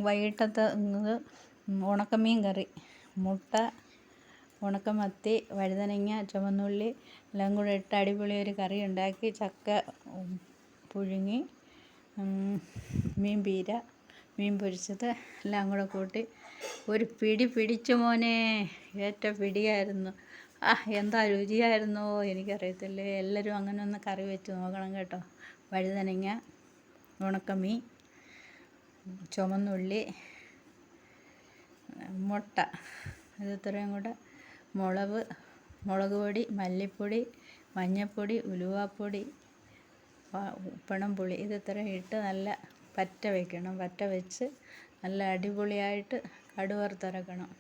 വൈകിട്ടത്തെ ഉണക്കമീൻ കറി, മുട്ട, ഉണക്കമത്തി, വഴുതനങ്ങ, ചുവന്നുള്ളി എല്ലാം കൂടെ ഇട്ട് അടിപൊളി ഒരു കറി ഉണ്ടാക്കി. ചക്ക പുഴുങ്ങി, മീൻ പീര, മീൻ പൊരിച്ചത് എല്ലാം കൂടെ കൂട്ടി ഒരു പിടി പിടിച്ചു മോനെ. ഏറ്റ പിടിയായിരുന്നു. എന്താ രുചിയായിരുന്നോ എനിക്കറിയത്തില്ലേ. എല്ലാവരും അങ്ങനെ ഒന്ന് കറി വെച്ച് നോക്കണം കേട്ടോ. വഴുതനങ്ങ, ഉണക്കമീൻ, ചുവന്നുള്ളി, മുട്ട, ഇത്രയും കൂടെ, മുളക് പൊടി, മല്ലിപ്പൊടി, മഞ്ഞൾപ്പൊടി, ഉലുവാപ്പൊടി, ഉപ്പണം പുളി, ഇത്രയും ഇട്ട് നല്ല പറ്റ വയ്ക്കണം. പറ്റ വെച്ച് നല്ല അടിപൊളിയായിട്ട് കടുക് വറുത്തിറക്കണം.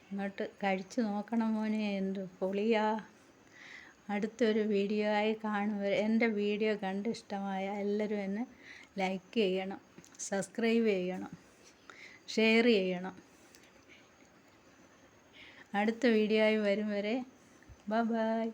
എന്നിട്ട് കഴിച്ച് നോക്കണം മോനെ, എന്ത് പൊളിയാ. അടുത്തൊരു വീഡിയോ ആയി കാണുവരെ എൻ്റെ വീഡിയോ കണ്ട് ഇഷ്ടമായ എല്ലാവരും എന്നെ ലൈക്ക് ചെയ്യണം, സബ്സ്ക്രൈബ് ചെയ്യണം, ഷെയർ ചെയ്യണം. അടുത്ത വീഡിയോ ആയി വരും വരെ ബൈ.